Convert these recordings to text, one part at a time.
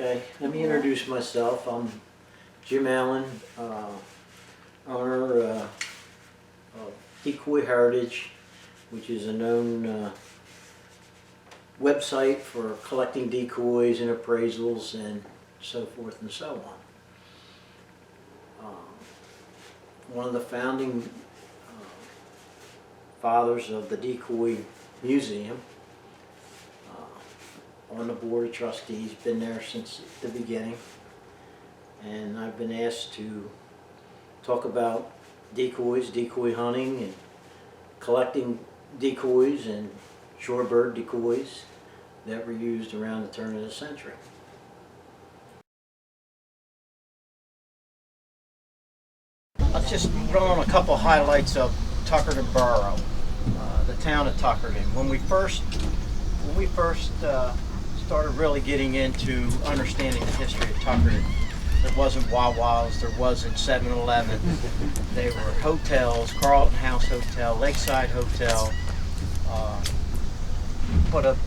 Okay, let me introduce myself. I'm Jim Allen, owner of Decoy Heritage, which is a known website for collecting decoys and appraisals and so forth and so on. One of the founding fathers of the Decoy Museum, on the board of trustees, been there since the beginning, and I've been asked to talk about decoys, decoy hunting, and collecting decoys and shorebird decoys that were used around the turn of the century. I'll just run on a couple highlights of Tuckerton Borough, the town of Tuckerton. When we first started really getting into understanding the history of Tuckerton, there wasn't Wawa's, there wasn't 7-Eleven. They were hotels, Carlton House Hotel, Lakeside Hotel, but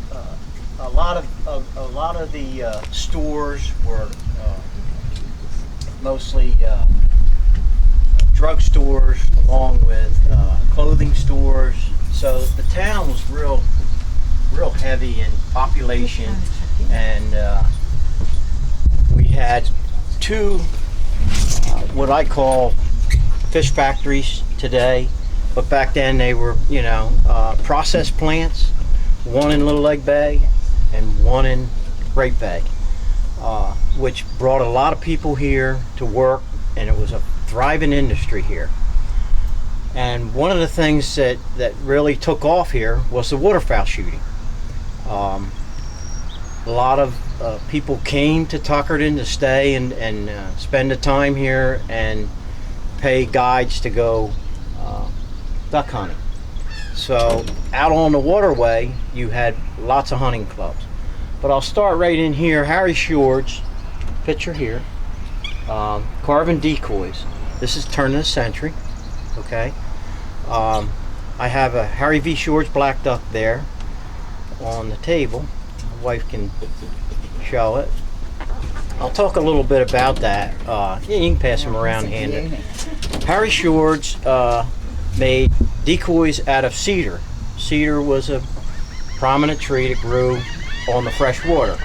a lot of the stores were mostly drug stores, along with clothing stores. So the town was real heavy in population, and we had two what I call fish factories today, but back then they were, process plants, one in Little Lake Bay and one in Great Bay, which brought a lot of people here to work, and it was a thriving industry here. And one of the things that really took off here was the waterfowl shooting. A lot of people came to Tuckerton to stay and spend the time here and pay guides to go duck hunting. So out on the waterway you had lots of hunting clubs. But I'll start right in here. Harry Shor's picture here, carving decoys. This is turn of the century. Okay, I have a Harry V. Shor's black duck there on the table. My wife can show it. I'll talk a little bit about that. You can pass them around handed. Harry Shor's made decoys out of cedar. Cedar was a prominent tree that grew on the fresh water.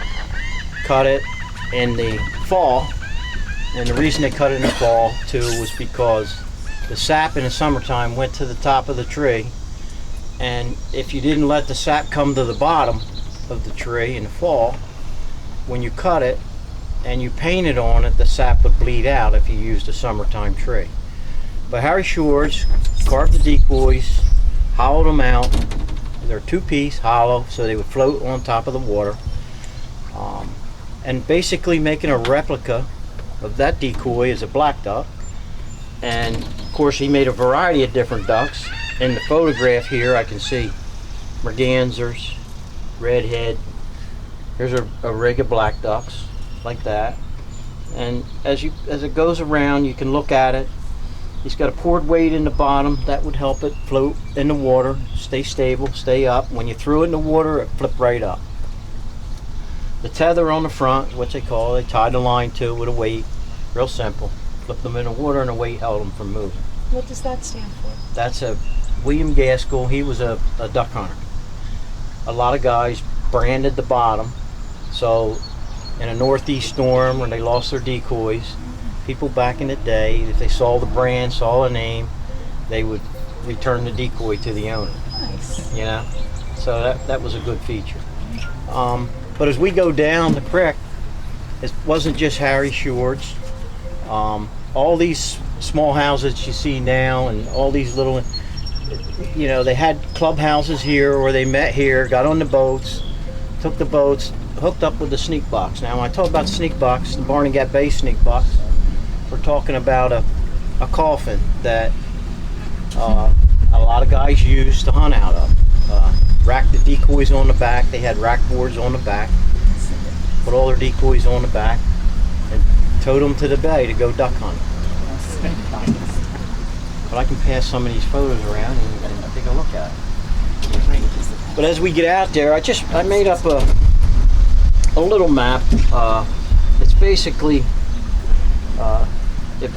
Cut it in the fall, and the reason they cut it in the fall too was because the sap in the summertime went to the top of the tree, and if you didn't let the sap come to the bottom of the tree in the fall, when you cut it and you painted on it, the sap would bleed out if you used a summertime tree. But Harry Shor's carved the decoys, hollowed them out. They're two-piece, hollow, so they would float on top of the water, and basically making a replica of that decoy as a black duck. And of course he made a variety of different ducks. In the photograph here I can see mergansers, redhead. Here's a rig of black ducks like that, and as it goes around you can look at it. He's got a poured weight in the bottom that would help it float in the water, stay stable, stay up. When you threw it in the water, it flipped right up. The tether on the front is what they call it. They tied the line to it with a weight, real simple. Flipped them in the water and the weight held them from moving. What does that stand for? That's a William Gaskell. He was a duck hunter. A lot of guys branded the bottom, so in a northeast storm when they lost their decoys, people back in the day, if they saw the brand, saw the name, they would return the decoy to the owner. Nice. So that was a good feature. But as we go down the creek, it wasn't just Harry Shor's. All these small houses you see now, and all these little, they had clubhouses here, or they met here, got on the boats, took the boats, hooked up with the sneak box. Now when I talk about sneak box, the Barnegat Gap Bay sneak box, we're talking about a coffin that a lot of guys used to hunt out of. Racked the decoys on the back. They had rack boards on the back. Put all their decoys on the back and towed them to the bay to go duck hunting. But I can pass some of these photos around and take a look at it. But as we get out there, I made up a little map it's basically, if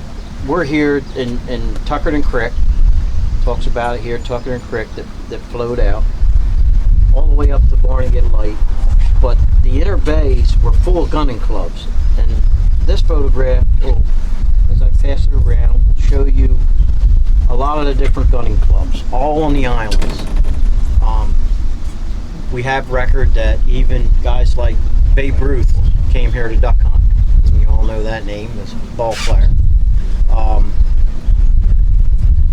we're here in Tuckerton Creek, talks about it here, Tuckerton Creek that flowed out all the way up to Barnegat Light, but the inner bays were full of gunning clubs. And this photograph, as I pass it around, will show you a lot of the different gunning clubs, all on the islands. We have record that even guys like Babe Ruth came here to duck hunt. And you all know that name, as a ball player.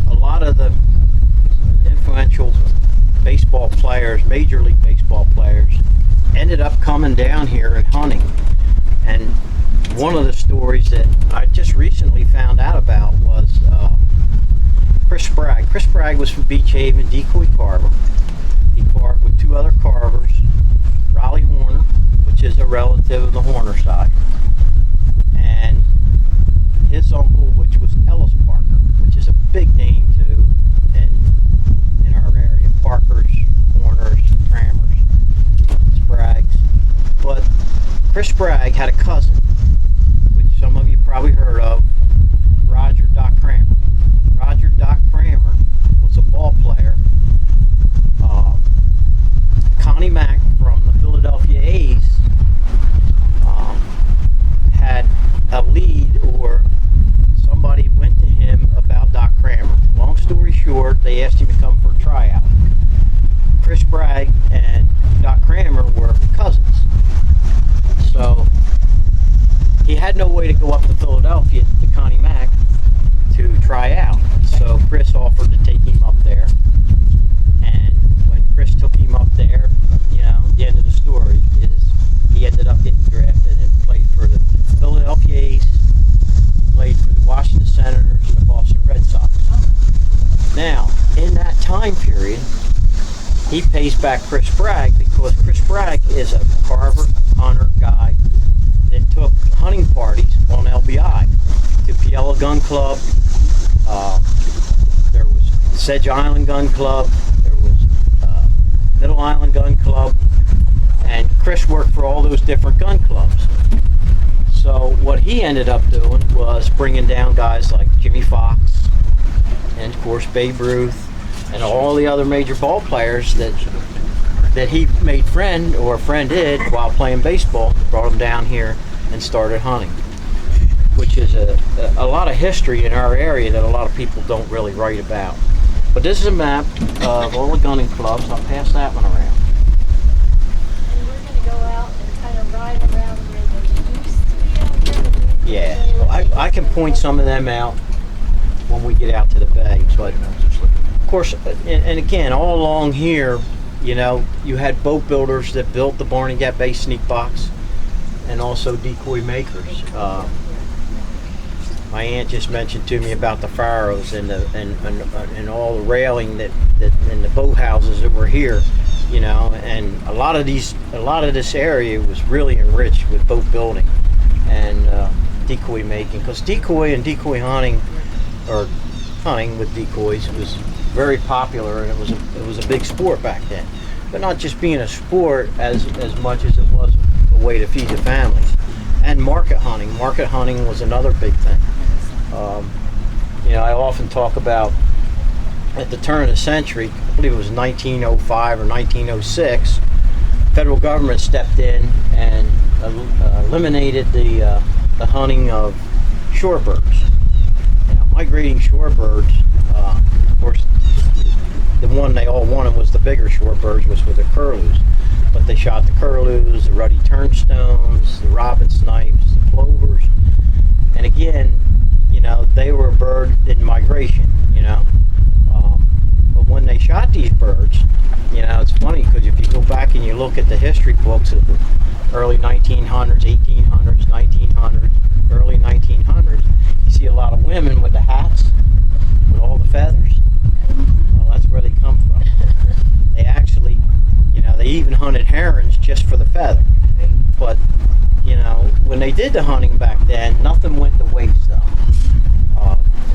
A lot of the influential baseball players, Major League Baseball players, ended up coming down here and hunting. And one of the stories that I just recently found out about was Chris Spragg. Chris Spragg was from Beach Haven, decoy carver. He carved with two other carvers, Raleigh Horner, which is a relative of the Horner side, and his uncle, which was Ellis Parker, which is a big name too in our area. Parkers, Horners, Crammers, Spraggs. But Chris Spragg had a cousin, which some of you probably heard of, Roger Doc Crammer. Roger Doc Crammer was a ball player. Connie Mack from the Philadelphia A's had a lead, or somebody went to him about Doc Crammer. Long story short, they asked him to come for a tryout. Chris Spragg and Doc Crammer were cousins. So he had no way to go up to Philadelphia to Connie Mack to try out. So Chris offered to take him up there. And when Chris took him up there, the end of the story is he ended up getting drafted and played for the Philadelphia A's, played for the Washington Senators and the Boston Red Sox. Now, in that time period, he pays back Chris Spragg because Chris Spragg is a carver, hunter guy that took hunting parties on LBI to Piella Gun Club. There was Sedge Island Gun Club. There was Middle Island Gun Club. And Chris worked for all those different gun clubs. So what he ended up doing was bringing down guys like Jimmy Fox and, of course, Babe Ruth and all the other major ball players that he made friended while playing baseball, brought them down here and started hunting, which is a lot of history in our area that a lot of people don't really write about. But this is a map of all the gunning clubs. I'll pass that one around. And we're going to go out and kind of ride around where they used to be out there. Yeah, well, I can point some of them out when we get out to the bay. But of course, and again, all along here, you had boat builders that built the Barnegat Bay sneak box, and also decoy makers. My aunt just mentioned to me about the Faroes and all the railing that and the boat houses that were here, and a lot of this area was really enriched with boat building and decoy making, because decoy and decoy hunting, or hunting with decoys, was very popular, and it was a big sport back then. But not just being a sport as much as it was a way to feed the families. And market hunting. Market hunting was another big thing. I often talk about at the turn of the century, I believe it was 1905 or 1906, federal government stepped in and eliminated the hunting of shorebirds. Migrating shorebirds, of course, the one they all wanted was the bigger shorebirds, was with the curlews. But they shot the curlews, the ruddy turnstones, the robin snipes, the plovers. And again, they were a bird in migration, But when they shot these birds, it's funny, because if you go back and you look at the history books of the early 1900s, 1800s, 1900s, early 1900s, you see a lot of women with the hats, with all the feathers. Well, that's where they come from. They actually, they even hunted herons just for the feather. But, when they did the hunting back then, nothing went to waste, though.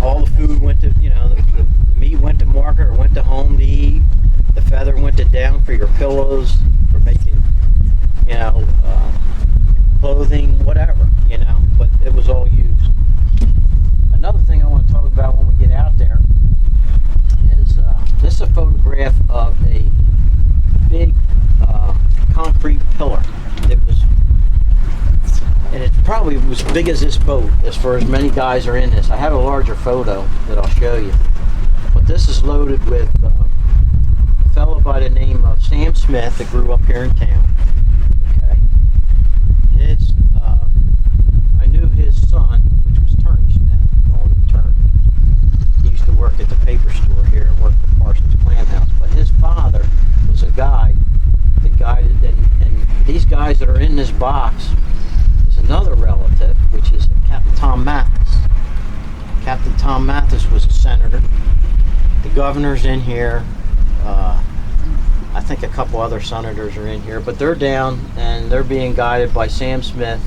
All the food went to, the meat went to market or went to home to eat. The feather went to down for your pillows, for making, clothing, whatever. big as this boat, as far as many guys are in this. I have a larger photo that I'll show you. But this is loaded with a fellow by the name of Sam Smith that grew up here in town. Okay. I knew his son, which was Turney Smith, Norman Turney. He used to work at the paper store here and worked for Parsons Clam House. But his father was a guide that guided, and these guys that are in this box is another relative, which is Captain Tom Mathis. Captain Tom Mathis was a senator. The governor's in here. I think a couple other senators are in here, but they're down and they're being guided by Sam Smith.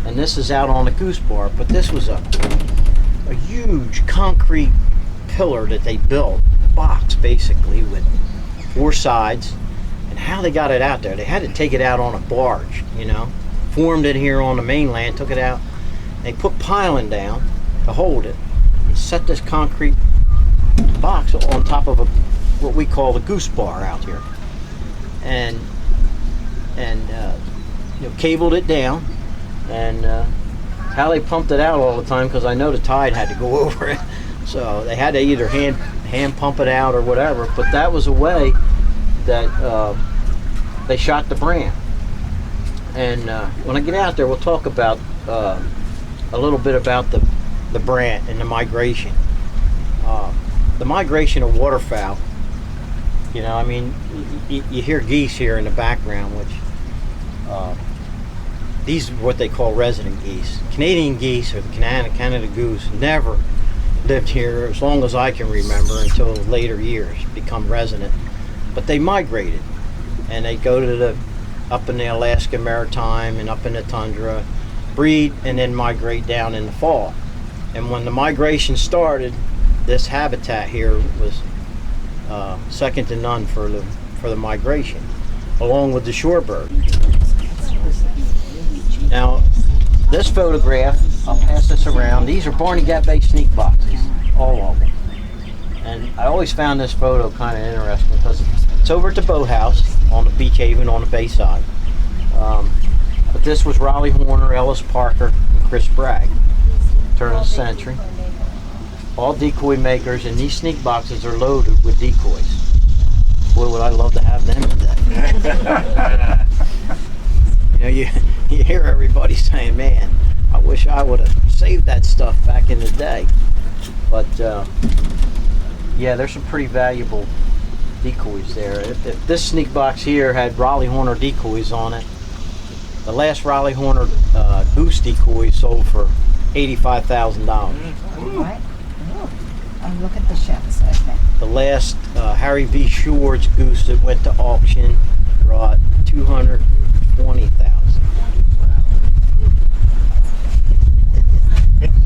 And this is out on a goose bar, but this was a huge concrete pillar that they built, box basically, with 4 sides. And how they got it out there, they had to take it out on a barge, you know, formed it here on the mainland, took it out. They put piling down to hold it and set this concrete box on top of what we call the goose bar out here, and you know, cabled it down, and how they pumped it out all the time, because I know the tide had to go over it, so they had to either hand pump it out or whatever. But that was a way that they shot the brand. And when I get out there, we'll talk about a little bit about the brant and the migration. The migration of waterfowl. You know, I mean, you hear geese here in the background, which these are what they call resident geese. Canadian geese, or the Canada goose, never lived here as long as I can remember until later years, become resident. But they migrated, and they go to up in the Alaska Maritime and up in the tundra, breed, and then migrate down in the fall. And when the migration started, this habitat here was second to none for the migration, along with the shorebird. Now, this photograph, I'll pass this around. These are Barney Gap Bay sneak boxes, all of them. And I always found this photo kind of interesting because it's over at the boathouse on the Beach Haven on the bay side. But this was Raleigh Horner, Ellis Parker, and Chris Bragg, turn of the century. All decoy makers, and these sneak boxes are loaded with decoys. Boy, would I love to have them today. You know, you hear everybody saying, man, I wish I would have saved that stuff back in the day. But yeah, there's some pretty valuable decoys there. If this sneak box here had Raleigh Horner decoys on it, the last Raleigh Horner goose decoy sold for $85,000. What? Oh, look at the shells. Okay. The last Harry V. Shor's goose that went to auction brought $220,000.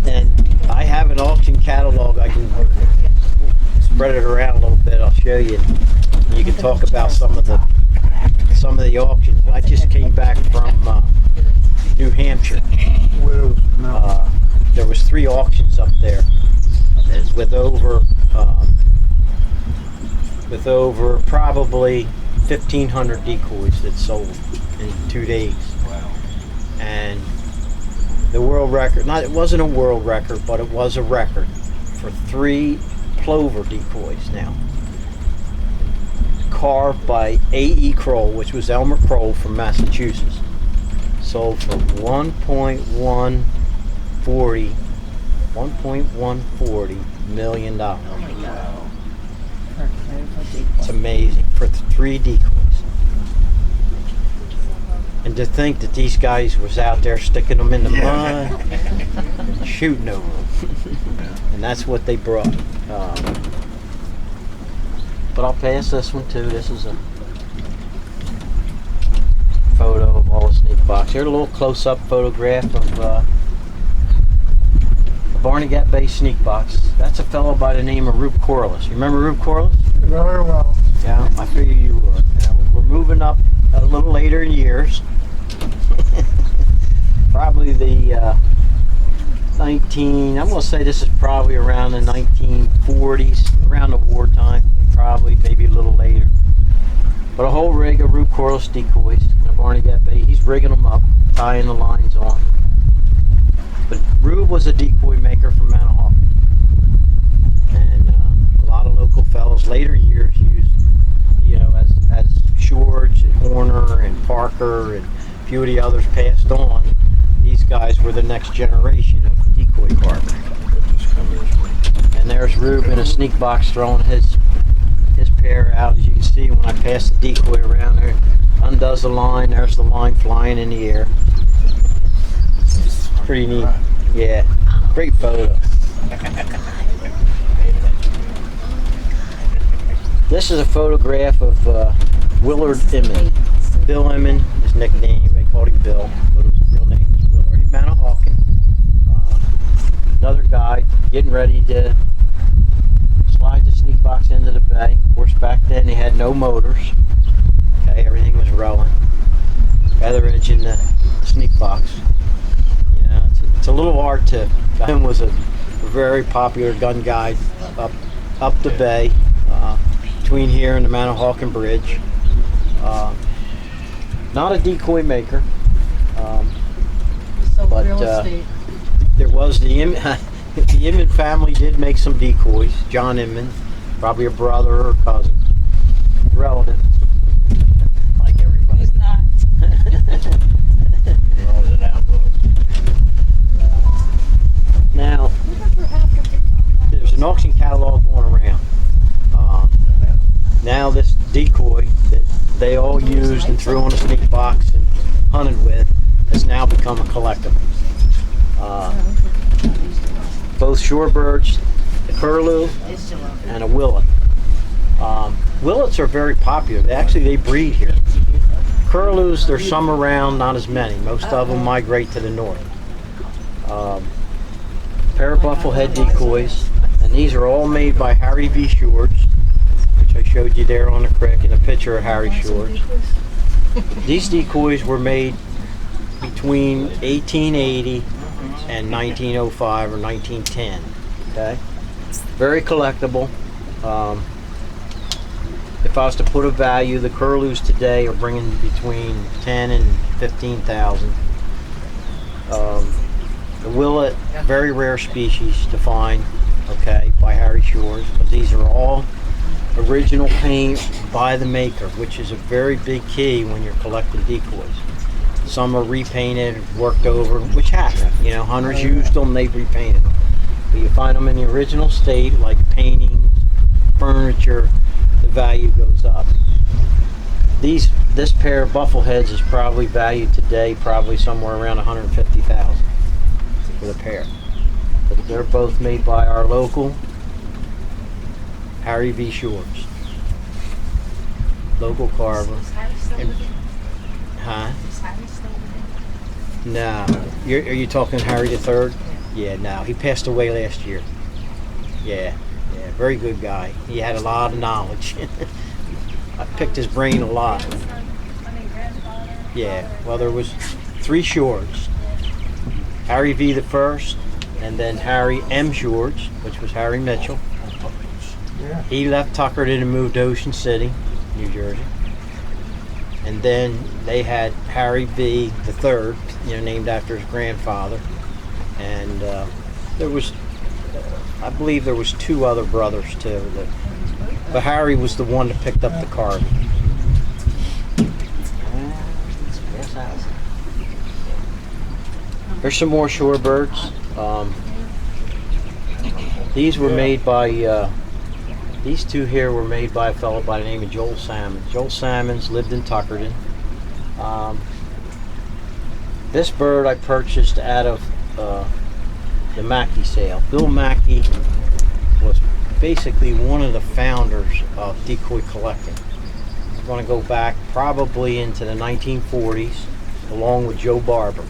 And I have an auction catalog. I can spread it around a little bit. I'll show you. And you can talk about some of the auctions. I just came back from New Hampshire. There was 3 auctions up there with over probably 1,500 decoys that sold in 2 days. Wow. And the world record, it wasn't a world record, but it was a record for 3 plover decoys now. Carved by A.E. Kroll, which was Elmer Kroll from Massachusetts. Sold for $1.140 million. It's amazing for 3 decoys. And to think that these guys was out there sticking them in the mud and shooting over them. And that's what they brought. But I'll pass this one too. This is a photo of all the sneak box. Here's a little close-up photograph of the Barney Gap Bay sneak box. That's a fellow by the name of Rube Corliss. You remember Rube Corliss? Very well. Yeah, I figure you would. Now, we're moving up a little later in years. Probably the I'm going to say this is probably around the 1940s, around the wartime, probably, maybe a little later. But a whole rig of Rube Corliss decoys in a Barney Gap Bay. He's rigging them up, tying the lines on. But Rube was a decoy maker from Manahawk. And a lot of local fellows later years used, as George and Horner and Parker and a few of the others passed on, these guys were the next generation of decoy carvers. And there's Rube in a sneak box throwing his pair out. As you can see, when I pass the decoy around there, undoes the line, there's the line flying in the air. Pretty neat. Yeah, great photo. This is a photograph of Willard Inman. Bill Inman, his nickname, they called him Bill, but his real name was Willard. He's Manahawkin. Another guy getting ready to slide the sneak box into the bay. Of course, back then they had no motors. Okay, everything was rolling. Feather edge in the sneak box. It's a little art to. Him was a very popular gun guide up the bay between here and the Manahawkin Bridge. Not a decoy maker, but real estate. there was the Inman family did make some decoys. John Inman, probably a brother or cousin, relative, like everybody. He's not. Now, there's an auction catalog going around. Now this decoy that they all used and threw on a sneak box and hunted with has now become a collectible. Both shorebirds, a curlew and a willet. Willets are very popular. They breed here. Curlews, there's some around, not as many. Most of them migrate to the north. Pair of bufflehead decoys, and these are all made by Harry V. Shores, which I showed you there on the creek in a picture of Harry Shores. These decoys were made between 1880 and 1905 or 1910. Okay, very collectible. If I was to put a value, the curlews today are bringing between 10 and 15,000. The willet, very rare species to find, okay, by Harry Shores, because these are all original paint by the maker, which is a very big key when you're collecting decoys. Some are repainted, worked over, which happen. Hunters used them, they repainted them. But you find them in the original state, like paintings, furniture, the value goes up. This pair of buffleheads is probably valued today probably somewhere around 150,000 for the pair. But they're both made by our local Harry V. Shores. Local carver. Huh? No. Are you talking Harry the Third? Yeah, no. He passed away last year. Yeah, very good guy. He had a lot of knowledge. I picked his brain a lot. Yeah, well, there was 3 Shores. Harry V. the First, and then Harry M. Shores, which was Harry Mitchell. He left Tuckerton and moved to Ocean City, New Jersey. And then they had Harry V. the Third, named after his grandfather. And there was, I believe there was 2 other brothers too. But Harry was the one that picked up the carving. There's some more shorebirds. These were made by, these 2 here were made by a fellow by the name of Joel Salmons. Joel Salmons lived in Tuckerton. This bird I purchased out of the Mackey sale. Bill Mackey was basically one of the founders of decoy collecting. We're going to go back probably into the 1940s along with Joe Barber.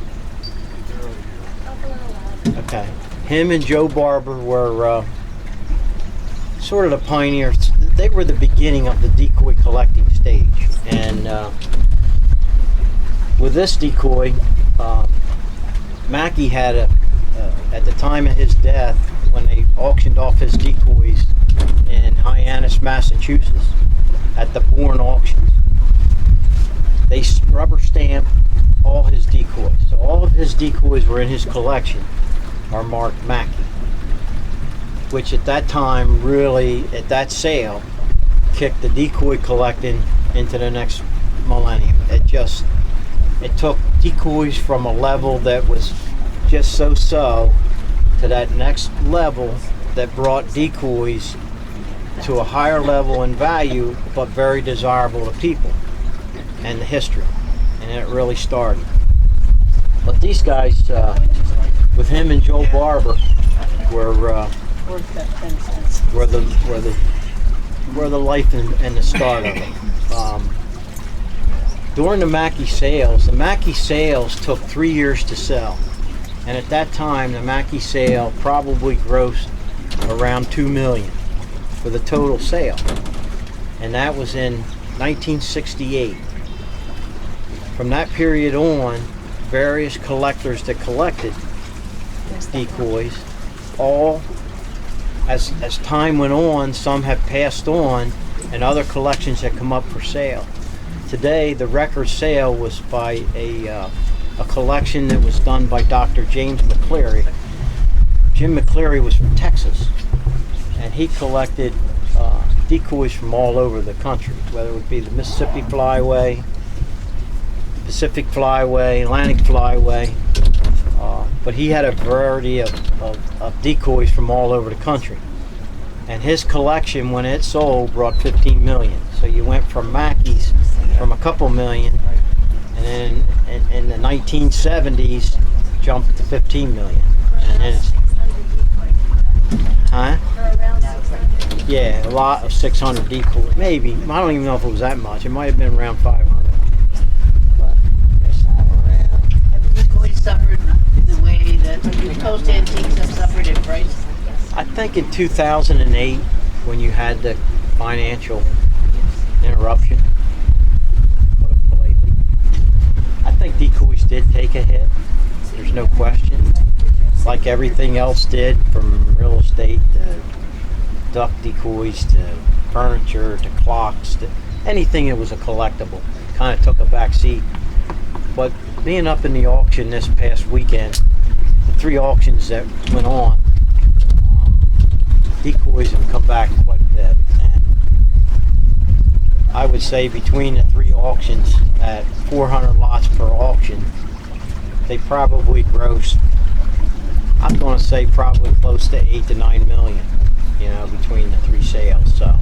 Okay. Him and Joe Barber were sort of the pioneers. They were the beginning of the decoy collecting stage. And with this decoy, Mackey had at the time of his death, when they auctioned off his decoys in Hyannis, Massachusetts, at the Bourne auctions, they rubber stamped all his decoys. So all of his decoys were in his collection are marked Mackey, which at that time really, at that sale, kicked the decoy collecting into the next millennium. It took decoys from a level that was just so to that next level that brought decoys to a higher level in value, but very desirable to people and the history. And it really started. But these guys, with him and Joe Barber, were the life and the start of it. During the Mackey sales took 3 years to sell. And at that time, the Mackey sale probably grossed around $2 million for the total sale. And that was in 1968. From that period on, various collectors that collected decoys, all as time went on, some have passed on and other collections had come up for sale. Today, the record sale was by a collection that was done by Dr. James McCleary. Jim McCleary was from Texas, and he collected decoys from all over the country, whether it would be the Mississippi Flyway, Pacific Flyway, Atlantic Flyway, but he had a variety of decoys from all over the country. And his collection, when it sold, brought $15 million. So you went from Mackey's from a couple million, and then in the 1970s jumped to $15 million. And then it's, huh? Yeah, a lot of 600 decoys. Maybe. I don't even know if it was that much. It might have been around 500. But there's that around. Have the decoys suffered the way that the Coast Antiques have suffered in price? I think in 2008, when you had the financial interruption, put it politely, I think decoys did take a hit. There's no question. Like everything else did, from real estate to duck decoys to furniture to clocks to anything that was a collectible, kind of took a back seat. But being up in the auction this past weekend, the 3 auctions that went on, decoys have come back quite a bit, and I would say between the 3 auctions at 400 lots per auction, they probably grossed, I'm going to say probably close to 8 to 9 million, you know, between the 3 sales. So,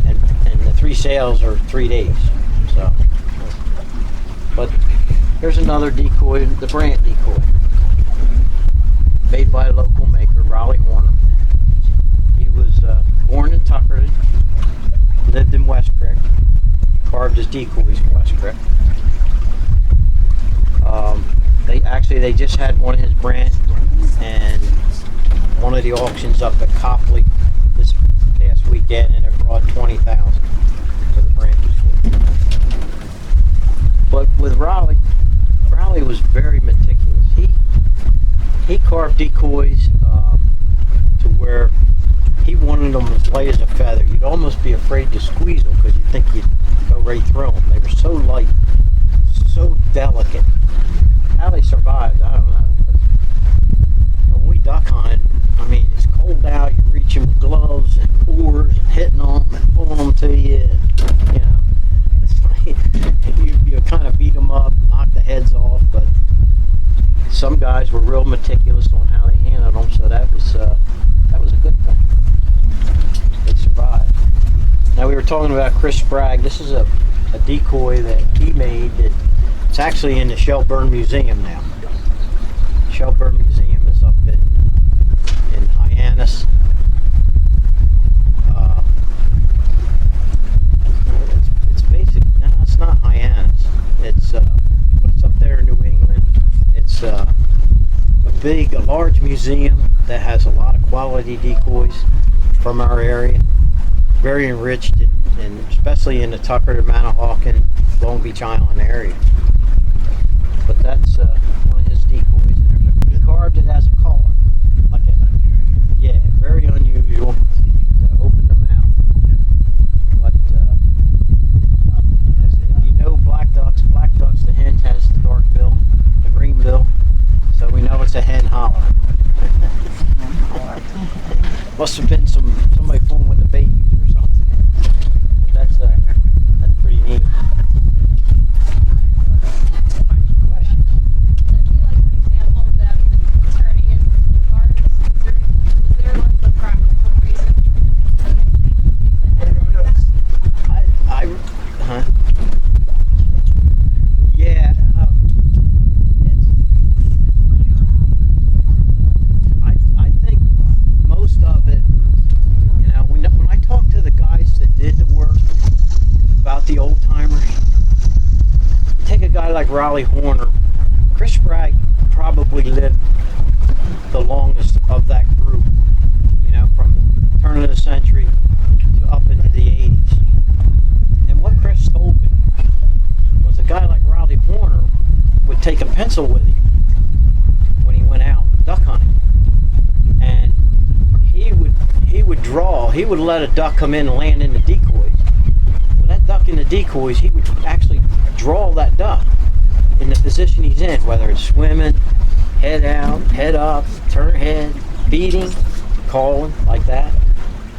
and the 3 sales are 3 days. So, but here's another decoy, the Brandt decoy, made by a local maker, Raleigh Horner. He was born in Tuckerton, lived in West Creek, carved his decoys in West Creek. They just had one of his Brandt and one of the auctions up at Copley this past weekend, and it brought $20,000 for the Brandt decoy. But with Raleigh was very meticulous. He carved decoys to where he wanted them as light as a feather. You'd almost be afraid to squeeze them because you'd think you'd go right through them. They were so light, so delicate. How they survived, I don't know. But, you know, when we duck hunted, I mean, it's cold out. You're reaching with gloves and oars and hitting them and pulling them to you. And, you know, it's like you kind of beat them up, knock the heads off. But some guys were real meticulous on how they handled them, so that was a good thing. They survived. Now we were talking about Chris Spragg. This is a decoy that he made. It's actually in the Shelburne Museum now. Shelburne Museum is up in Hyannis. It's basic. No, it's not Hyannis. It's up there in New England. It's a large museum that has a lot of quality decoys from our area. Very enriched, especially in the Tuckerton, Manahawkin, Long Beach Island area. But that's one of his decoys. He carved it as a collar. Yeah, very unusual to open the mouth. But if you know black ducks, the hen has the dark bill. like Raleigh Horner, Chris Sprague probably lived the longest of that group, you know, from the turn of the century to up into the 80s. And what Chris told me was a guy like Raleigh Horner would take a pencil with him when he went out duck hunting. And he would draw, he would let a duck come in and land in the decoys. Well, that duck in the decoys, he would actually draw that duck in the position he's in, whether it's swimming, head out, head up, turn head, feeding, calling, like that,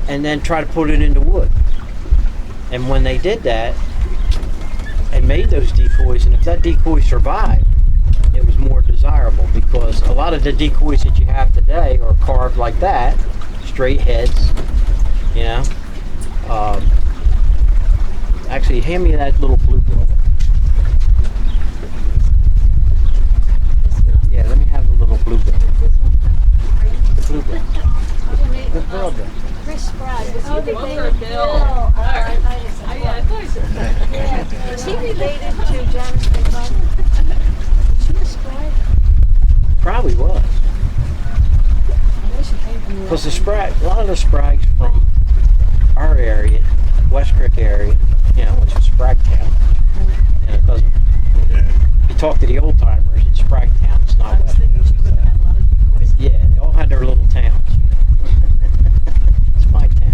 and then try to put it into wood. And when they did that and made those decoys, and if that decoy survived, it was more desirable, because a lot of the decoys that you have today are carved like that, straight heads, you know. Actually, hand me that little bluebill. Yeah, let me have the little bluebill. The bluebill. The broadbill. Chris Sprague, was he Oh, related? Bill. I thought you said I thought you said Yeah. Was he related to Janice McClung? Was she a Sprague? Probably was. I wish he came from Because the Sprague, a lot of the Spragues from our area, West Creek area, you know, which is Sprague Town, and it doesn't, you talk to the old timers, it's Sprague Town, it's not I was West. thinking she would have had a lot of decoys. Yeah, they all had their little towns. It's my town.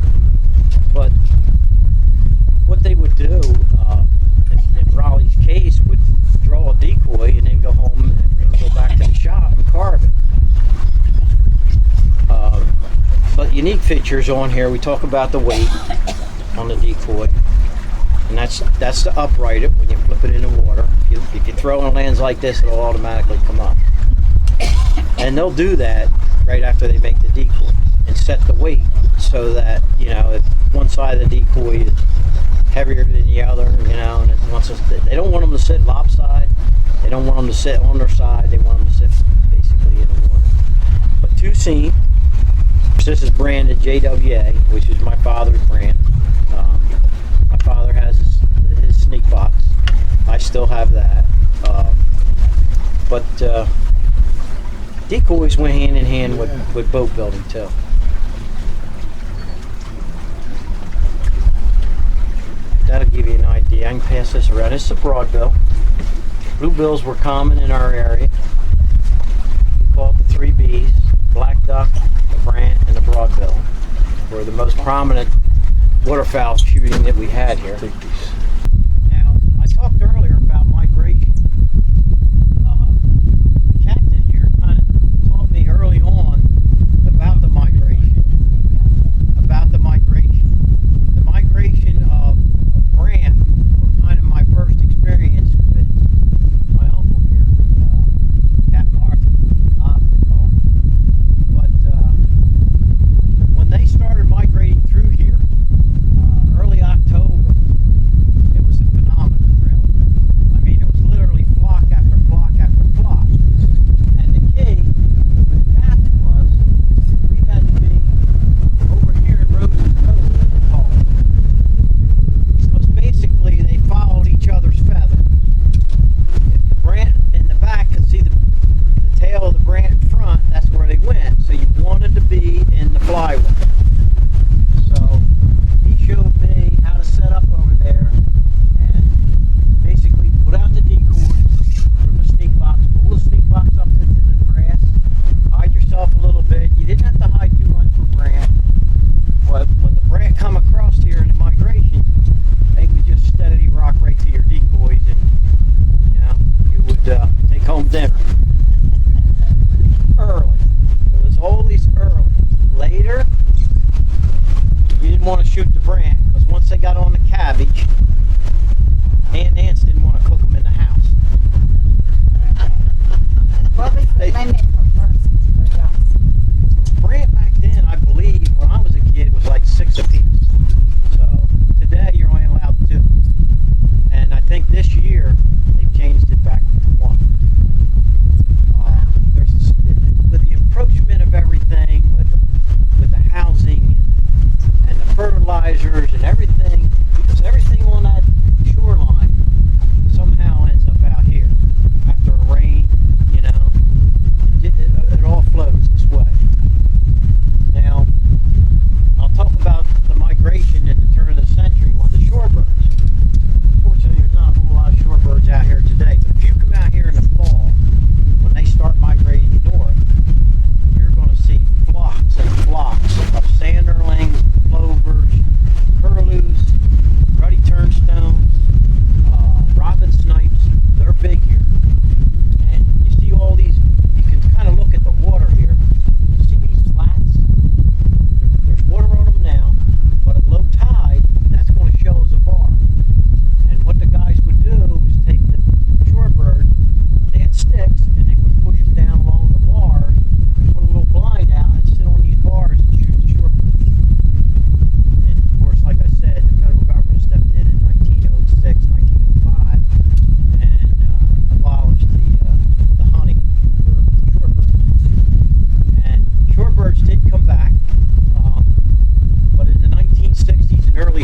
But what they would do, in Raleigh's case, would draw a decoy and then go home and go back to the shop and carve it. But unique features on here, we talk about the weight on the decoy. And that's to upright it when you flip it in the water. If you throw it on lands like this, it'll automatically come up. And they'll do that right after they make the decoy and set the weight so that, you know, if one side of the decoy is heavier than the other, you know, and they don't want them to sit lopsided. They don't want them to sit on their side. They want them to sit basically in the water. But two seam. This is branded JWA, which is my father's brand. My father has his sneak box. I still have that. But decoys went hand in hand with boat building too. That'll give you an idea. I can pass this around. It's a broadbill. Bluebills were common in our area. We call it the 3 Bs: black duck, the brant, and the broadbill. Were the most prominent waterfowl shooting that we had here. Now, I talked earlier about migration. The captain here kind of taught me early on about the migration. The migration of brant were kind of my first experience with my uncle here, Captain Arthur, they call him. But when they started migrating through here, early October,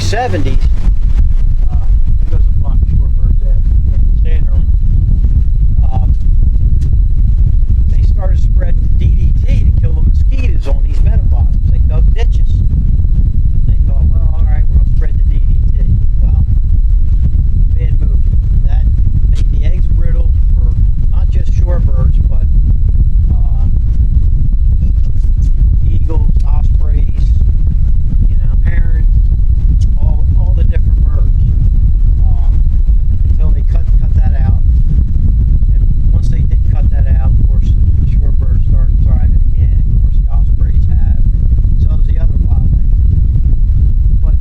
70s, there goes a flock of shorebirds there. Staying early. They started spreading DDT to kill the mosquitoes on these meadow bottoms. They dug ditches. And they thought, well, all right, we're going to spread the DDT. Well, bad move. That made the eggs brittle for not just shorebirds, but eagles, ospreys, herons, all the different birds. Until they cut that out. And once they did cut that out, of course, the shorebirds started thriving again. Of course, the ospreys have, and so does the other wildlife. But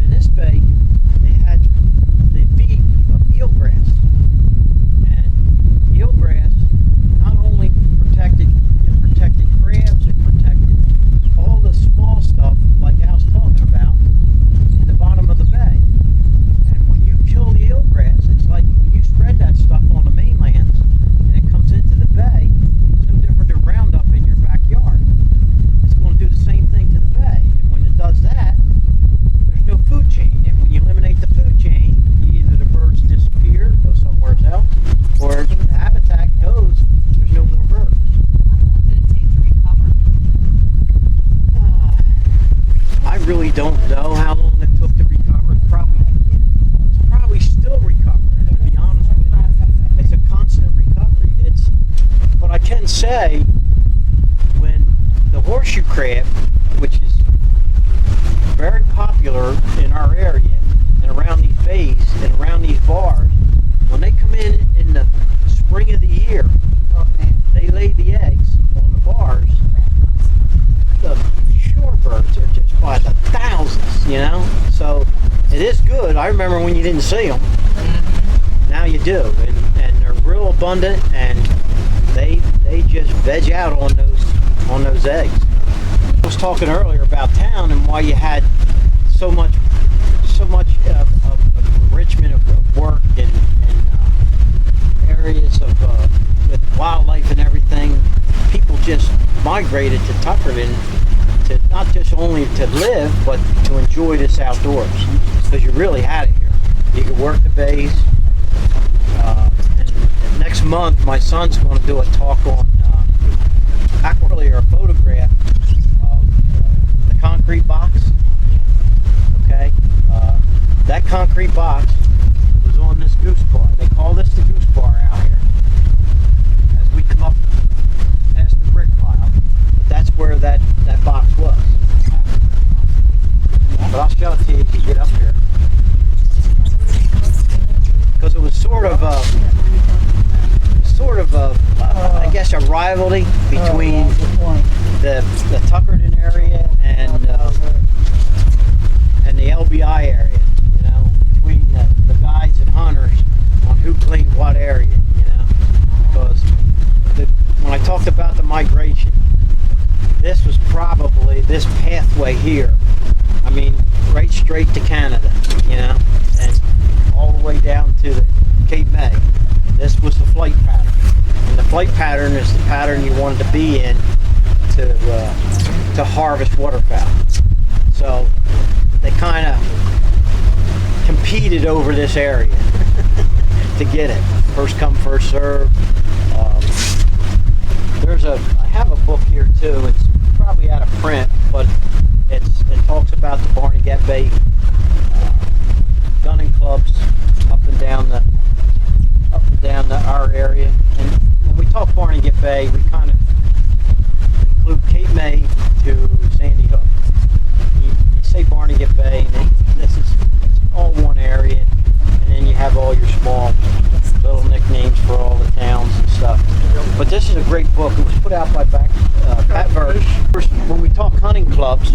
in this bay, they had the feed of eelgrass. And eelgrass not only protected crabs, it protected all the small stuff like Al's talking about in the bottom of the bay. And when you kill the eelgrass, it's like when you spread that stuff on the mainland and it comes into the bay, it's no different than Roundup in your backyard. It's going to do the same thing to the bay. And when it does that, there's no food chain. And when you eliminate the food chain, either the birds disappear, go somewhere else, or the habitat goes, there's no more birds. I really don't know how long it took to recover. It's probably still recovering, to be honest with you. It's a constant recovery. But I can say, when the horseshoe crab, which is very popular in our area and around these bays and around these bars, when they come in the spring of the year, they lay the eggs on the bars. The shorebirds are just by the thousands, so it is good. I remember when you didn't see them. Now you do, and they're real abundant, and they just veg out on those eggs. I was talking earlier about town and why you had so much of enrichment of work and areas of with wildlife and everything. People just migrated to Tuckerton to not just only to live, but to enjoy this outdoors, because you really had it here. You could work the bays. And next month, my son's going to do a talk on a photograph of the concrete box. Okay, that concrete box was on this goose bar. They call this the goose bar out here. As we come up past the brick pile, but that's where that box was. But I'll show it to you as you get up here. Because it was sort of I guess a rivalry between the Tuckerton area and the LBI area, between the guides and hunters on who claimed what area, because when I talked about the migration, this was probably this pathway here. I mean, right straight to Canada, and all the way down to the Cape May. This was the flight pattern, and the flight pattern is the pattern you wanted to be in to harvest waterfowl. So they kind of competed over this area to get it. First come, first serve. I have a book here too. It's probably out of print, but it talks about the Barnegat Bay gunning clubs up and down our area. And when we talk Barnegat Bay, we kind of include Cape May to Sandy Hook. You say Barnegat Bay, and it's all one area, and then you have all your small little nicknames for all the towns and stuff. But this is a great book. It was put out by Pat Birch. When we talk hunting clubs,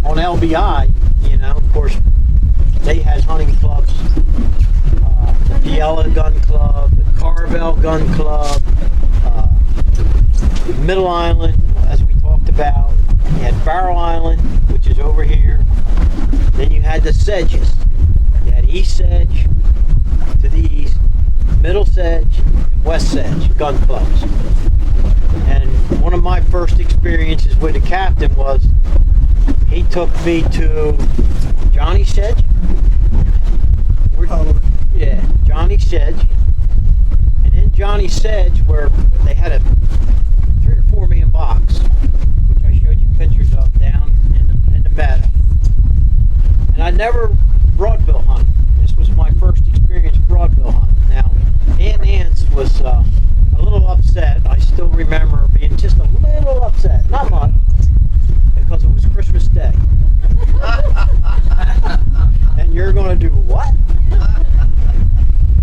on LBI, of course, they had hunting clubs. The Piella Gun Club, the Carvel Gun Club, Middle Island, as we talked about. You had Barrow Island, which is over here. Then you had the Sedges. You had East Sedge to the east, Middle Sedge, and West Sedge gun clubs. And one of my first experiences with the captain was he took me to Johnny Sedge. Yeah, Johnny Sedge. And in Johnny Sedge, where they had a 3 or 4 million box, which I showed you pictures of down in the meadow. And I never broadbill hunted. This was my first experience broadbill hunting. Now, Aunt Nance was a little upset. I still remember being just a little upset, not much, because it was Christmas Day. And you're going to do what?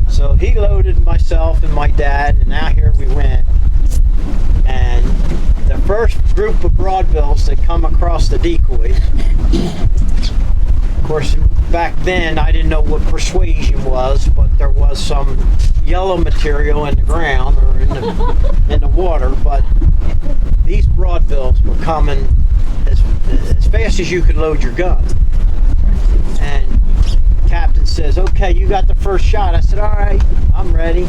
So he loaded myself and my dad, and now here we went. And the first group of broadbills that come across the decoys, of course, back then I didn't know what persuasion was, but there was some yellow material in the ground or in the water. But these broadbills were coming as fast as you could load your gun. And Captain says, "Okay, you got the first shot." I said, "All right, I'm ready.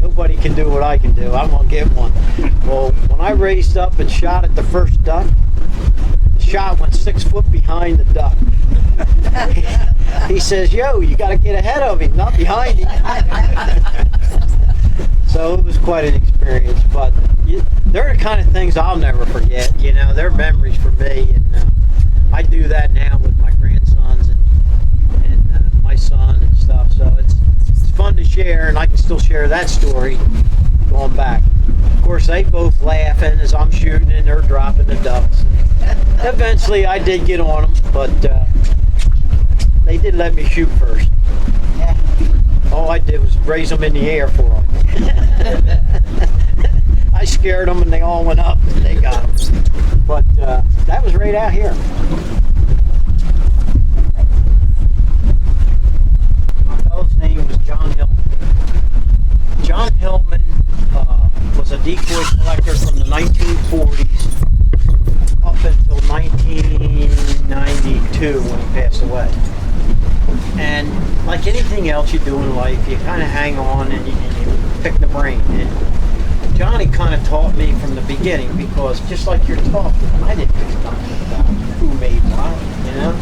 Nobody can do what I can do. I'm gonna get one." Well, when I raised up and shot at the first duck, the shot went 6 foot behind the duck. He says, "Yo, you got to get ahead of him, not behind him." So it was quite an experience, but they're the kind of things I'll never forget. You know, they're memories for me, and I do that now with my grandsons and my son and stuff. So it's fun to share, and I can still share that story going back. Of course, they both laughing as I'm shooting, and they're dropping the ducks. Eventually, I did get on them, but they did let me shoot first. All I did was raise them in the air for them. I scared them, and they all went up, and they got them. But that was right out here. My fellow's name was John Hillman. John Hillman was a decoy collector from the 1940s up until 1992 when he passed away. And like anything else you do in life, you kind of hang on and you pick the brain. And Johnny kind of taught me from the beginning, because just like you're talking, I didn't know nothing about who made what, you know?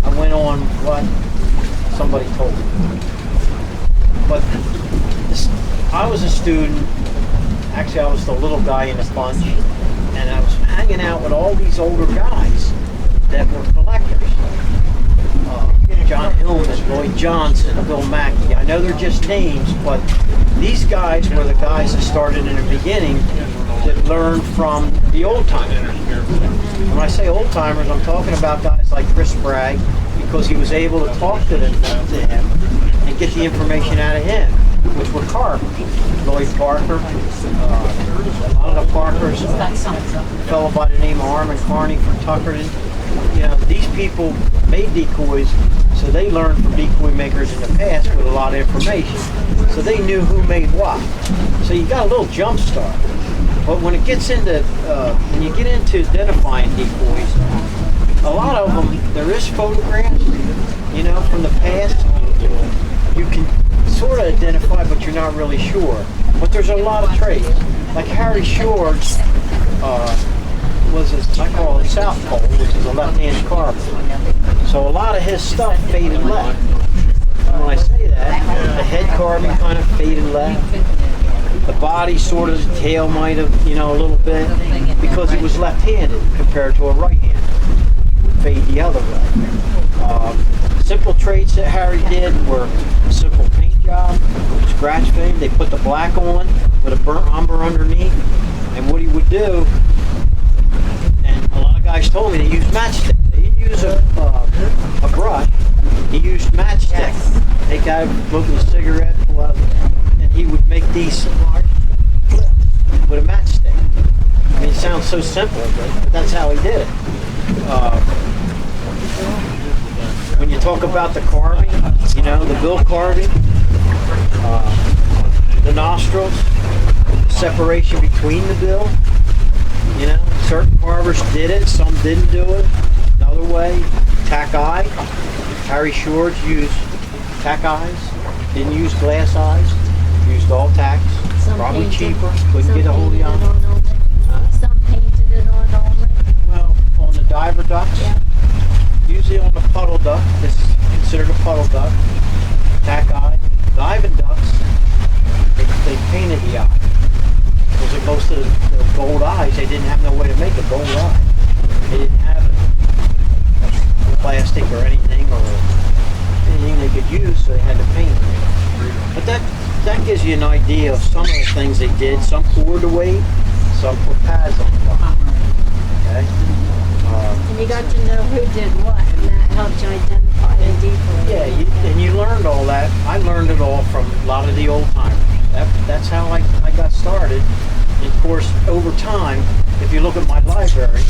I went on what somebody told me. But I was a student. Actually, I was the little guy in the bunch, and I was hanging out with all these older guys that were collectors. John Hillman, Lloyd Johnson, Bill Mackey. I know they're just names, but these guys were the guys that started in the beginning that learned from the old timers. When I say old timers, I'm talking about guys like Chris Bragg, because he was able to talk to him and get the information out of him, which were carvers. Lloyd Parker, a lot of the Parkers, a fellow by the name of Armin Carney from Tuckerton. You know, these people made decoys, so they learned from decoy makers in the past with a lot of information. So they knew who made what. So you got a little jump start. But when it gets into, when you get into identifying decoys, a lot of them, there is photographs, you know, from the past. You can sort of identify, but you're not really sure. But there's a lot of traits. Like Harry Shor's, was I call it South Pole, which is a left-handed carver. So a lot of his stuff faded left. And when I say that, the head carving kind of faded left. The body sort of, the tail might have, you know, a little bit, because it was left-handed compared to a right-handed. It would fade the other way. Simple traits that Harry did were a simple paint job, scratch paint. They put the black on with a burnt umber underneath. And what he would do, and a lot of guys told me they used matchstick. They didn't use a brush. He used matchstick. Take out, smoking a cigarette, pull out, and he would make these with a matchstick. I mean, it sounds so simple, but that's how he did it. When you talk about the carving, you know, the bill carving, the nostrils, separation between the bill. You know, certain carvers did it, some didn't do it. Another way, tack eye. Harry Shor's used tack eyes, didn't use glass eyes, used all tacks. Probably cheaper, couldn't get a hold of them. Some painted it on only. Well, on the diver ducks, Yeah. see on the puddle duck, this is considered a puddle duck, tack eye. The Ivan ducks, they painted the eye. Because in most of the gold eyes, they didn't have no way to make a gold eye. They didn't have plastic or anything they could use, so they had to paint it. But that gives you an idea of some of the things they did. Some poured the weight, some put pads on the bottom. Okay? And you got to know who did what, and that helped you identify the decoy. Yeah, and you learned all that. I learned it all from a lot of the old timers. That's how I got started. And of course, over time, if you look at my library,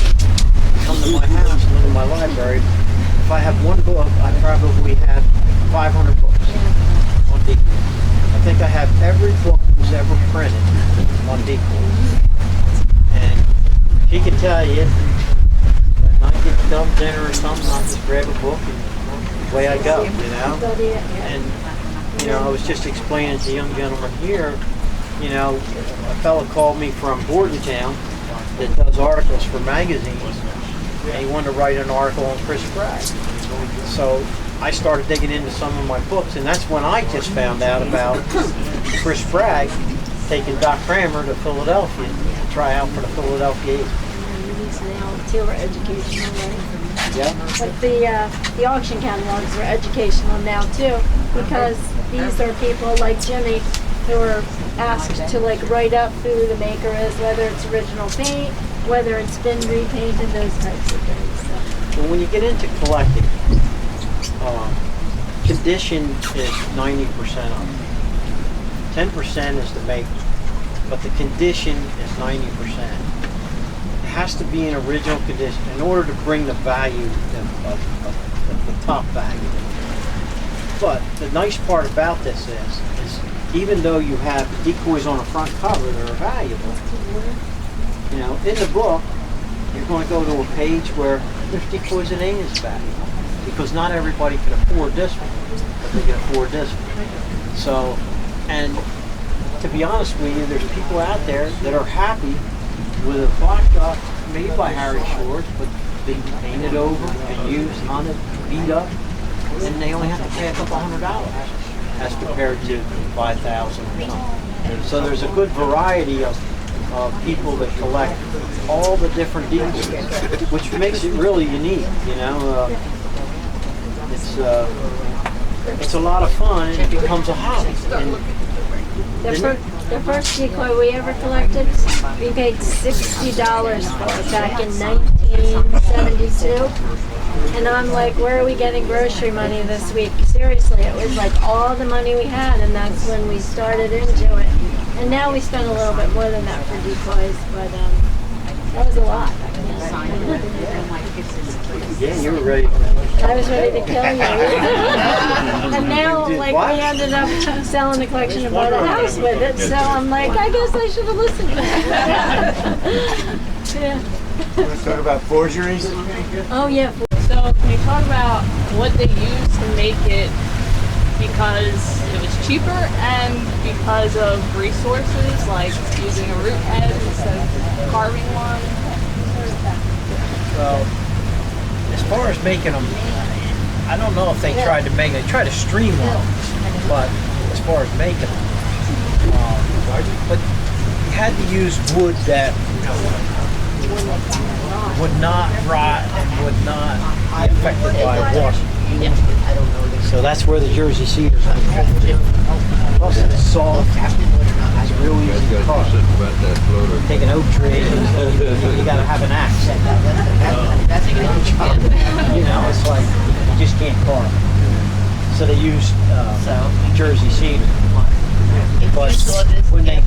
come to my house and look at my library, if I have one book, I probably have 500 books on decoys. I think I have every book that was ever printed on decoys. And she can tell you, when I get done dinner or something, I'll just grab a book and away I go, you know? Study it, yeah. And, you know, I was just explaining to the young gentleman here, you know, a fella called me from Bordentown that does articles for magazines, and he wanted to write an article on Chris Bragg. So I started digging into some of my books, and that's when I just found out about Chris Bragg taking Doc Cramer to Philadelphia to try out for the Philadelphia Eagles. These now too are educational, right? Yeah. But the auction catalogs are educational now too, because these are people like Jimmy who are asked to like write up who the maker is, whether it's original paint, whether it's been repainted, those types of things. So. But when you get into collecting, condition is 90% of it. 10% is the make, but the condition is 90%. It has to be in original condition in order to bring the value of the top value. But the nice part about this is even though you have decoys on the front cover that are valuable, you know, in the book, you're going to go to a page where there's decoys that ain't as valuable because not everybody can afford this one, but they can afford this one. So, and to be honest with you, there's people out there that are happy with a black duck made by Harry Shores, but being painted over and used on it, beat up, and they only have to pay a couple $100 as compared to $5,000 or something. So there's a good variety of people that collect all the different decoys, which makes it really unique. You know, it's a lot of fun, and it becomes a hobby. And The first decoy we ever collected, we paid $60 for it back in 1972. And I'm like, where are we getting grocery money this week? Seriously, it was like all the money we had, and that's when we started into it. And now we spend a little bit more than that for decoys, but that was a lot. yeah, you were ready. I was ready to kill you. And now, like, we ended up selling the collection and bought a house with it. So I'm like, I guess I should have listened to that. Yeah. Want to talk about forgeries? Oh, yeah. So can you talk about what they used to make it because it was cheaper and because of resources like using a root head instead of carving one? Well, as far as making them, I don't know if they tried to make. They tried to streamline them, but as far as making them, but you had to use wood that would not rot and would not be affected by water. So that's where the Jersey cedar comes from. Plus it's soft, it's real easy to carve. Take an oak tree, you gotta have an axe. You know, it's like, you just can't carve. So they used Jersey cedar. But when they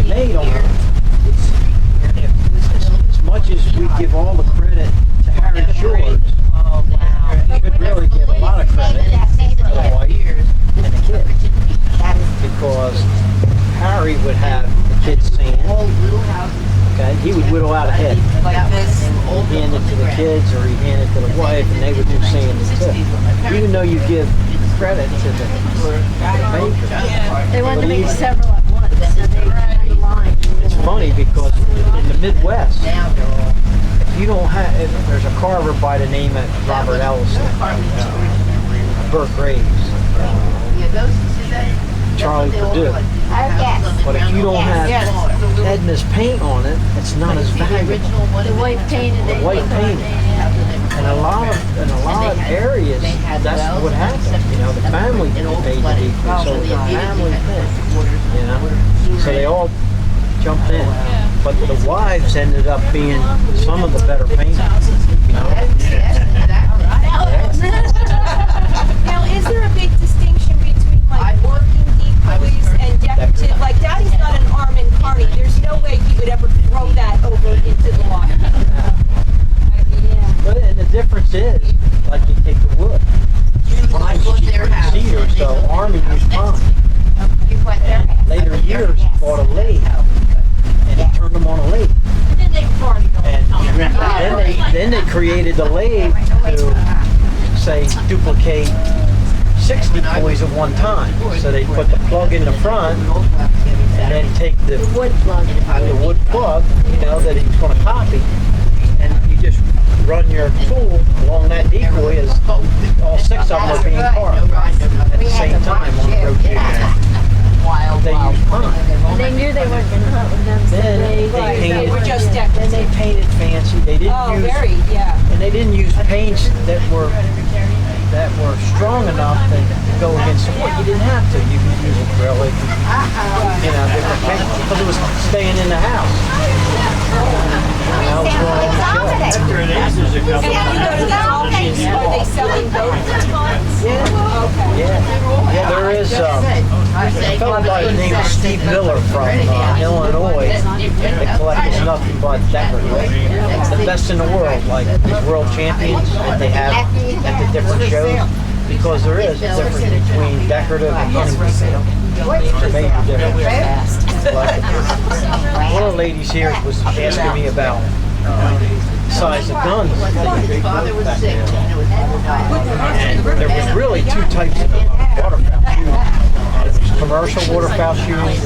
made them, as much as we give all the credit to Harry Shores, we could really give a lot of credit to the wife and the kids. Because Harry would have the kids sand. Okay, he would whittle out a head. He'd hand it to the kids or he'd hand it to the wife and they would do sand too. Even though you give credit to the maker. They wanted to make several at once, so they had a line. It's funny because in the Midwest, if you don't have, if there's a carver by the name of Robert Ellison, Burt Graves, Yeah, those, see that? Charlie Purdue. But if you don't have Edna's paint on it, it's not as The valuable. original one. The white painted. The white painted. And a lot of areas, that's what happened. You know, the family made the decrease, so it was a family thing. You know, so they all jumped in. But the wives ended up being some of the better painters. You know, Now, is there a big distinction between like working decoys and decorative? Like, Daddy's not an Armand Carney. There's no way he would ever throw that over into the water. but and the difference is, like you take the wood. Pine's cheaper than cedar, so Army used pine. Later years, he bought a lathe, and he turned them on a lathe. And then they created the lathe to, say, duplicate 6 decoys at one time. So they put the plug in the front, and then take the Wood plug. wood plug, you know, that he was going to copy, and you just run your tool along that decoy as all 6 of them are being carved at the same time on the rotation. They used pine. They knew they weren't going to hunt with them, so Then they they They painted. were just Then decorative. they painted fancy. They didn't Oh, use very, yeah. and they didn't use paints that were strong enough to go against the wood. You didn't have to. You could use acrylic, you know, different paints, because it was staying in the house. You know, it was going on the shelf. After it ages a couple And you go to the auctions, are they selling both? Okay. Yeah, there is a fellow by the name of Steve Miller from Illinois that collects nothing but decorative. The best in the world, like these world champions that they have at the different shows, because there is a difference between decorative and hunting. It's a major difference. Like, one of the ladies here was asking me about size of guns. His father was sick. And there was really 2 types of waterfowl shooting. There was commercial waterfowl shooting,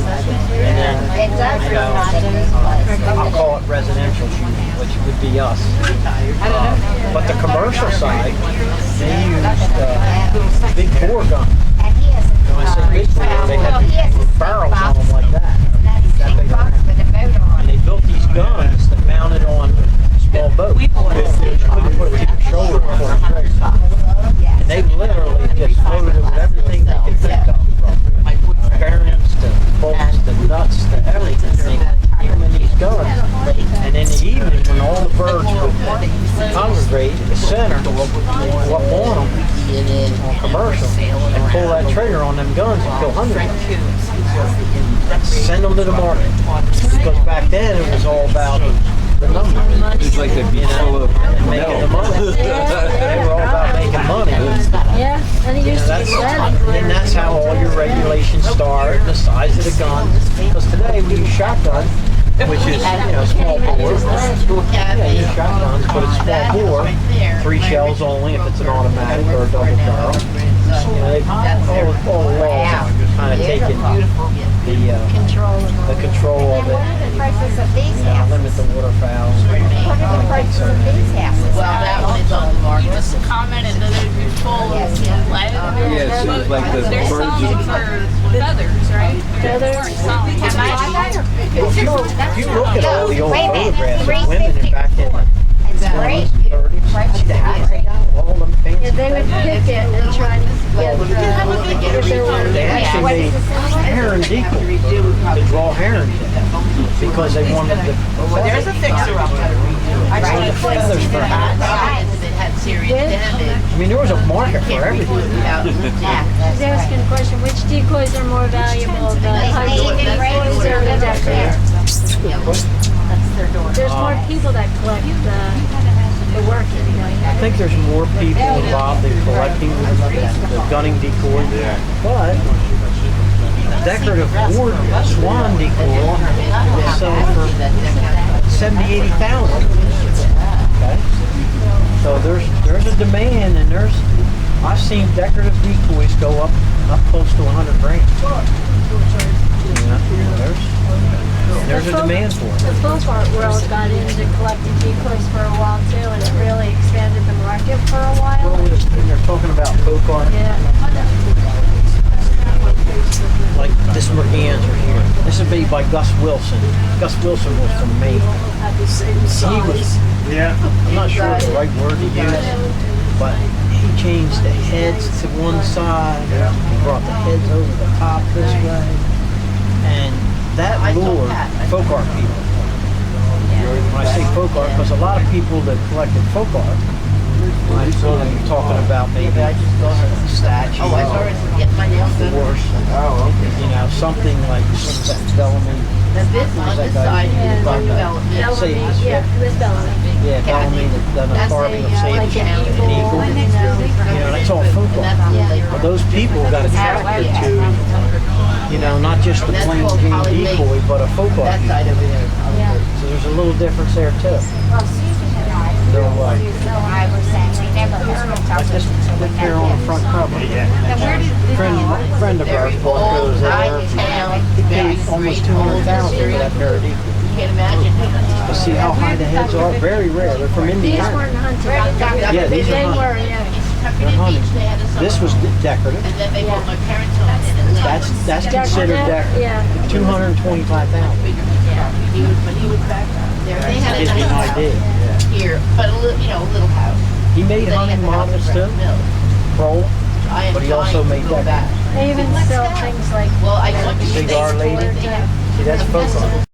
and then, you know, I'll call it residential shooting, which would be us. But the commercial side, they used big bore guns. When I say big bore, they had barrels on them like that. That big around. And they built these guns that mounted on small boats. You couldn't put it to your shoulder before it broke. And they literally just loaded it with everything they could think of, from bearings to bolts to nuts to everything. Even in these guns. And in the evening, when all the birds would congregate in the center, go up on them on commercial and pull that trigger on them guns and kill hundreds of them. Send them to the market. Because back then it was all about the numbers. It's like they'd be full of And making the money. They were all about making money. Yeah, and it used to be And that's how all your regulations start, the size of the guns. Because today we use shotgun, which is, you know, small bore. Yeah, you use shotguns, but it's small bore. 3 shells only if it's an automatic or a double barrel. You know, all the laws have kind of taken the control of it. You know, limit the waterfowl. Well, that one is on the You market. just commented that it'd be full of lead. Yeah, so it's like the They're birds selling are- for feathers, right? feathers. If you look at all the old Wait a minute, photographs of women $3.50 back in the It's great. 30s, see the hats they got, all them fancy. Yeah, they would pick it and try to get if there were. They actually made heron decoys to draw herons in, because they wanted the There's a fixer up there. feathers for hats. That had serious damage. I mean, there was a market for everything. Without She's asking a question, which decoys are more valuable, the hunting decoys or the decorative? There's more people that collect the working. I think there's more people involved in collecting the gunning decoys, but decorative wood swan decoy will sell for 70, 80,000. Okay, so there's a demand, and I've seen decorative decoys go up close to 100 grand. You know, there's a demand for it. the folk art world got into collecting decoys for a while too, and it really expanded the market for a while. Well, they're talking about folk art. Yeah. Like this mergans are here. This is made by Gus Wilson. Gus Wilson was from Maine. He was, Yeah. I'm not sure the right word to use, but he changed the heads to one side. He brought the heads over the top this way. And that lured folk art people. When I say folk art, because a lot of people that collected folk art, I saw them talking about maybe a statue. Oh, I started to get my nails done. Horse, Oh, okay. you know, something like that Bellamy. This on this side is Yeah. for development. Say Bellamy, this, yeah, Miss Bellamy. Yeah, Bellamy that's done a That's carving of a, Satan. Like an An eagle, eagle. you know. You know, that's all folk And art. that's the labor. Well, those people got attracted to, you know, not just the plain Jane decoy, but a folk art. That side over there. Yeah. So there's a little difference there too. So, like this picture on the front cover. Friend of ours bought those there. He paid almost $200,000 for that pair of decoys. You can't imagine. But see how high the heads are? Very rare. They're from These Indiana. weren't hunted. Yeah, these They are were, hunted. yeah. They're hunting. This was decorative. And then they bought my parents' home and it That's considered decorative. Yeah. $225,000. When he was back there, they had a Gives you an nice idea. house here, but a little, you know, a little house. He made Then he had hunting the house models at too, Brett Mill. Kroll, I am but he also trying made to go decorative. back. They even sell things like Well, I went to Big they Our Lady. they have See, that's folk art.